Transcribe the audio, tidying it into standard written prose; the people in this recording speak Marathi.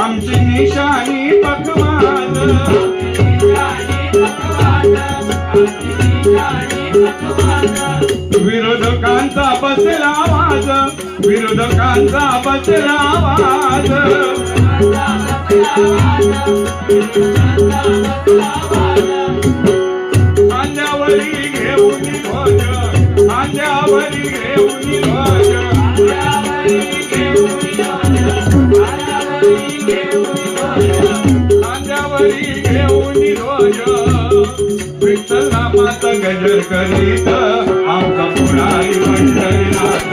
आमची निशाणी पखवाज विरोधकांचा बसला आवाज विरोधकांचा बसला आवाज खांद्यावरी घेऊन ध्वज खांद्यावरी घेऊन ध्वज खांद्यावरी घेऊन ध्वज विठ्ठल नामाचा गजर करीत आमचा पुढारी पंढरीनाथ